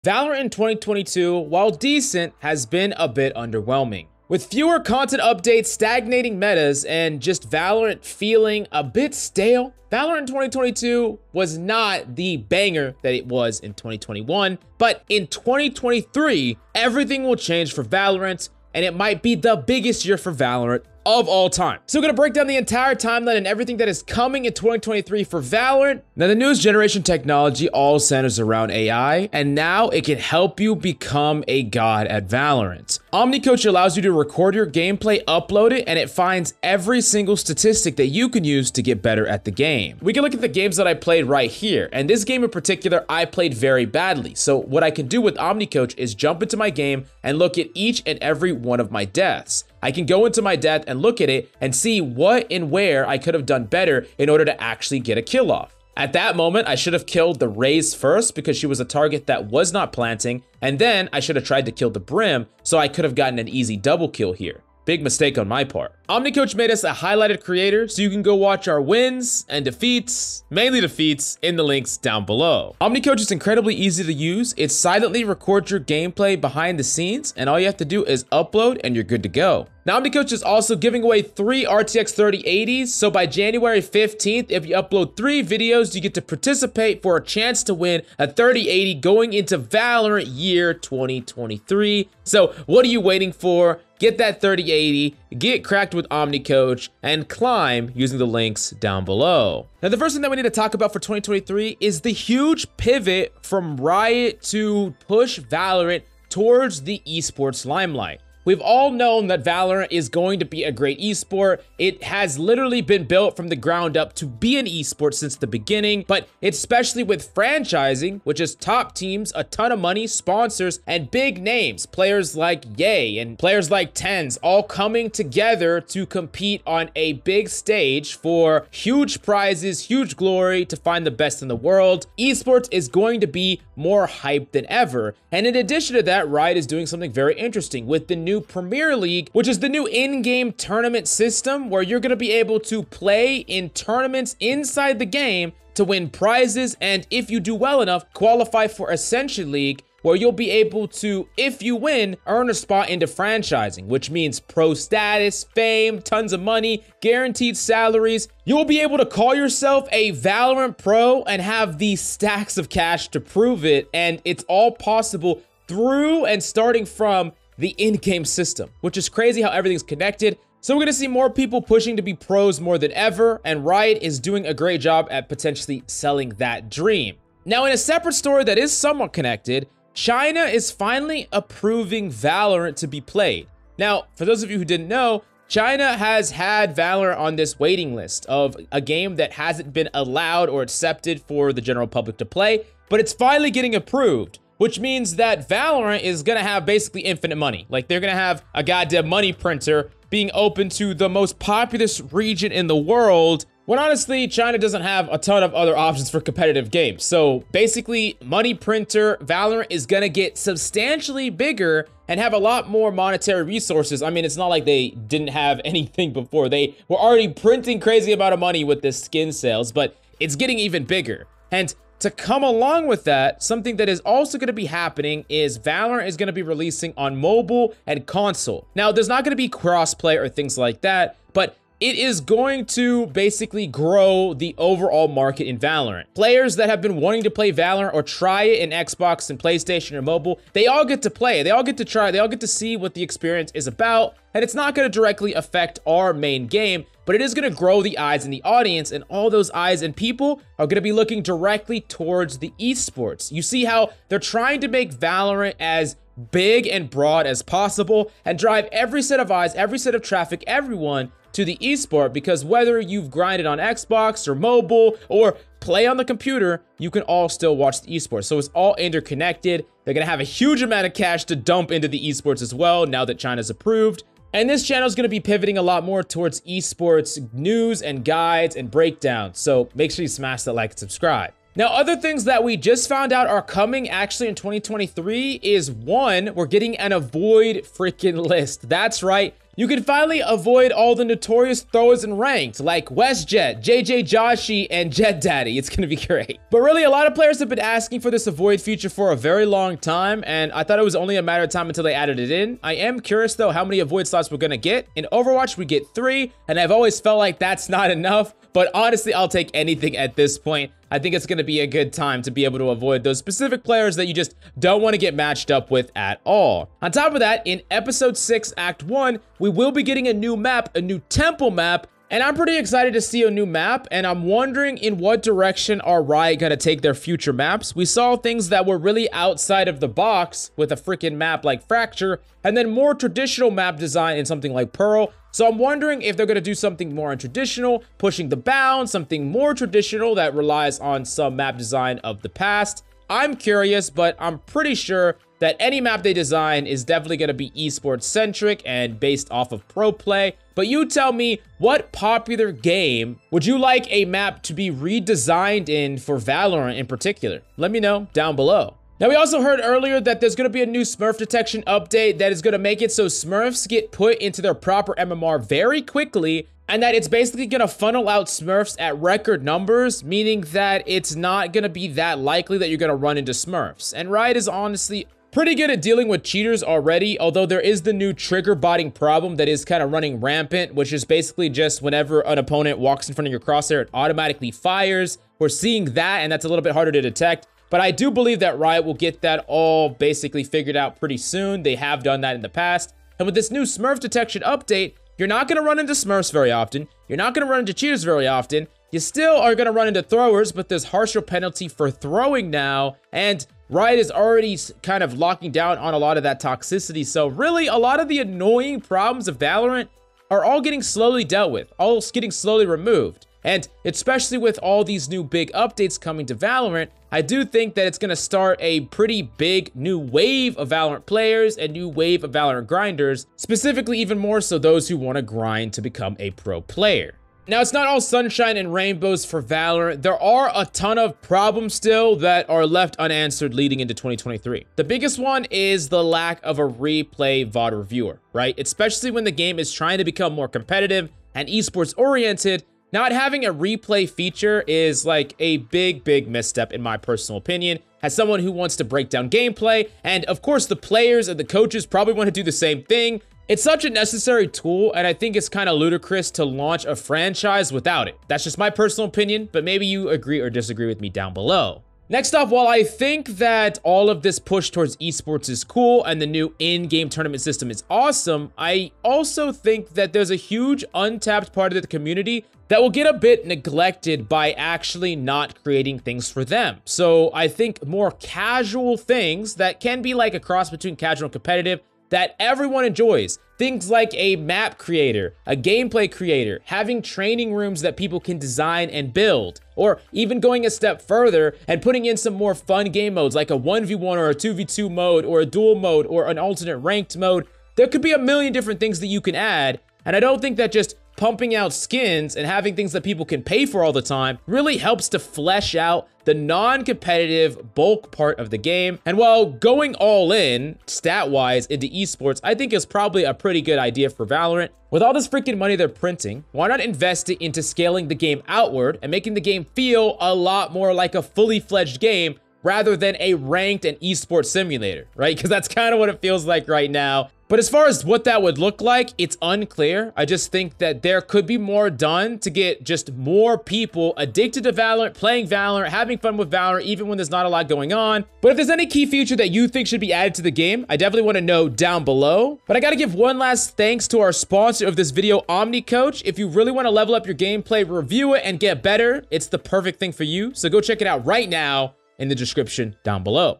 Valorant in 2022, while decent, has been a bit underwhelming. With fewer content updates, stagnating metas, and just Valorant feeling a bit stale, Valorant in 2022 was not the banger that it was in 2021, but in 2023, everything will change for Valorant, and it might be the biggest year for Valorant of all time. So we're gonna break down the entire timeline and everything that is coming in 2023 for Valorant. Now, the newest generation technology all centers around AI, and now it can help you become a god at Valorant. OmniCoach allows you to record your gameplay, upload it, and it finds every single statistic that you can use to get better at the game. We can look at the games that I played right here, and this game in particular, I played very badly. So what I can do with OmniCoach is jump into my game and look at each and every one of my deaths. I can go into my death and look at it and see what and where I could have done better in order to actually get a kill off. At that moment, I should have killed the Raze first because she was a target that was not planting, and then I should have tried to kill the Brim so I could have gotten an easy double kill here. Big mistake on my part. OmniCoach made us a highlighted creator, so you can go watch our wins and defeats, mainly defeats, in the links down below. OmniCoach is incredibly easy to use. It silently records your gameplay behind the scenes, and all you have to do is upload and you're good to go. Now, OmniCoach is also giving away 3 RTX 3080s, so by January 15th, if you upload 3 videos, you get to participate for a chance to win a 3080 going into Valorant year 2023. So what are you waiting for? Get that 3080, get cracked with OmniCoach, and climb using the links down below. Now, the first thing that we need to talk about for 2023 is the huge pivot from Riot to push Valorant towards the esports limelight. We've all known that Valorant is going to be a great esport. It has literally been built from the ground up to be an esport since the beginning, but especially with franchising, which is top teams, a ton of money, sponsors, and big names, players like Ye and players like TenZ, all coming together to compete on a big stage for huge prizes, huge glory, to find the best in the world. Esports is going to be more hyped than ever. And in addition to that, Riot is doing something very interesting with the new Premier League, which is the new in-game tournament system where you're going to be able to play in tournaments inside the game to win prizes, and if you do well enough, qualify for Ascension League, where you'll be able to, if you win, earn a spot into franchising, which means pro status, fame, tons of money, guaranteed salaries. You'll be able to call yourself a Valorant pro and have these stacks of cash to prove it, and it's all possible through and starting from the in-game system, which is crazy how everything's connected. So we're gonna see more people pushing to be pros more than ever, and Riot is doing a great job at potentially selling that dream. Now, in a separate story that is somewhat connected, China is finally approving Valorant to be played. Now, for those of you who didn't know, China has had Valorant on this waiting list of a game that hasn't been allowed or accepted for the general public to play, but it's finally getting approved, which means that Valorant is gonna have basically infinite money. Like, they're gonna have a goddamn money printer being open to the most populous region in the world, when honestly, China doesn't have a ton of other options for competitive games. So basically, money printer, Valorant is gonna get substantially bigger and have a lot more monetary resources. I mean, it's not like they didn't have anything before. They were already printing crazy amount of money with this skin sales, but it's getting even bigger. And to come along with that, something that is also going to be happening is Valorant is going to be releasing on mobile and console. Now, there's not going to be crossplay or things like that, but it is going to basically grow the overall market in Valorant. Players that have been wanting to play Valorant or try it in Xbox and PlayStation or mobile, they all get to play, they all get to try, they all get to see what the experience is about, and it's not going to directly affect our main game, but it is going to grow the eyes in the audience, and all those eyes and people are going to be looking directly towards the esports. You see how they're trying to make Valorant as big and broad as possible and drive every set of eyes, every set of traffic, everyone to the esport, because whether you've grinded on Xbox or mobile or play on the computer, you can all still watch the esports. So it's all interconnected. They're gonna have a huge amount of cash to dump into the esports as well now that China's approved. And this channel is going to be pivoting a lot more towards esports news and guides and breakdowns. So make sure you smash that like and subscribe. Now, other things that we just found out are coming actually in 2023 is, one, we're getting an avoid freaking list. That's right. You can finally avoid all the notorious throwers in ranked, like WestJet, JJ Joshi, and Jet Daddy. It's gonna be great. But really, a lot of players have been asking for this avoid feature for a very long time, and I thought it was only a matter of time until they added it in. I am curious though how many avoid slots we're gonna get. In Overwatch, we get 3, and I've always felt like that's not enough, but honestly, I'll take anything at this point. I think it's going to be a good time to be able to avoid those specific players that you just don't want to get matched up with at all. On top of that, in Episode 6, Act 1, we will be getting a new map, a new temple map, and I'm pretty excited to see a new map, and I'm wondering in what direction are Riot going to take their future maps. We saw things that were really outside of the box with a freaking map like Fracture, and then more traditional map design in something like Pearl. So I'm wondering if they're going to do something more untraditional, pushing the bounds, something more traditional that relies on some map design of the past. I'm curious, but I'm pretty sure that any map they design is definitely going to be esports centric and based off of pro play. But you tell me, what popular game would you like a map to be redesigned in for Valorant in particular? Let me know down below. Now, we also heard earlier that there's going to be a new Smurf detection update that is going to make it so Smurfs get put into their proper MMR very quickly, and that it's basically going to funnel out Smurfs at record numbers, meaning that it's not going to be that likely that you're going to run into Smurfs. And Riot is honestly pretty good at dealing with cheaters already, although there is the new trigger botting problem that is kind of running rampant, which is basically just whenever an opponent walks in front of your crosshair, it automatically fires. We're seeing that, and that's a little bit harder to detect. But I do believe that Riot will get that all basically figured out pretty soon. They have done that in the past. And with this new Smurf detection update, you're not going to run into Smurfs very often. You're not going to run into cheaters very often. You still are going to run into throwers, but there's harsher penalty for throwing now. And Riot is already kind of locking down on a lot of that toxicity. So really, a lot of the annoying problems of Valorant are all getting slowly dealt with, all getting slowly removed. And especially with all these new big updates coming to Valorant, I do think that it's going to start a pretty big new wave of Valorant players and new wave of Valorant grinders, specifically even more so those who want to grind to become a pro player. Now, it's not all sunshine and rainbows for Valorant. There are a ton of problems still that are left unanswered leading into 2023. The biggest one is the lack of a replay VOD reviewer, right? Especially when the game is trying to become more competitive and esports oriented. Not having a replay feature is like a big misstep in my personal opinion, as someone who wants to break down gameplay, and of course the players and the coaches probably want to do the same thing. It's such a necessary tool, and I think it's kind of ludicrous to launch a franchise without it. That's just my personal opinion, but maybe you agree or disagree with me down below. Next up, while I think that all of this push towards esports is cool and the new in-game tournament system is awesome, I also think that there's a huge untapped part of the community that will get a bit neglected by actually not creating things for them. So I think more casual things that can be like a cross between casual and competitive that everyone enjoys. Things like a map creator, a gameplay creator, having training rooms that people can design and build, or even going a step further and putting in some more fun game modes like a 1v1 or a 2v2 mode or a duel mode or an alternate ranked mode. There could be a million different things that you can add, and I don't think that just pumping out skins and having things that people can pay for all the time really helps to flesh out the non-competitive bulk part of the game. And while going all in, stat-wise, into esports, I think is probably a pretty good idea for Valorant. With all this freaking money they're printing, why not invest it into scaling the game outward and making the game feel a lot more like a fully fledged game rather than a ranked and esports simulator, right? Because that's kind of what it feels like right now. But as far as what that would look like, it's unclear. I just think that there could be more done to get just more people addicted to Valorant, playing Valorant, having fun with Valorant, even when there's not a lot going on. But if there's any key feature that you think should be added to the game, I definitely want to know down below. But I got to give one last thanks to our sponsor of this video, OmniCoach. If you really want to level up your gameplay, review it, and get better, it's the perfect thing for you. So go check it out right now in the description down below.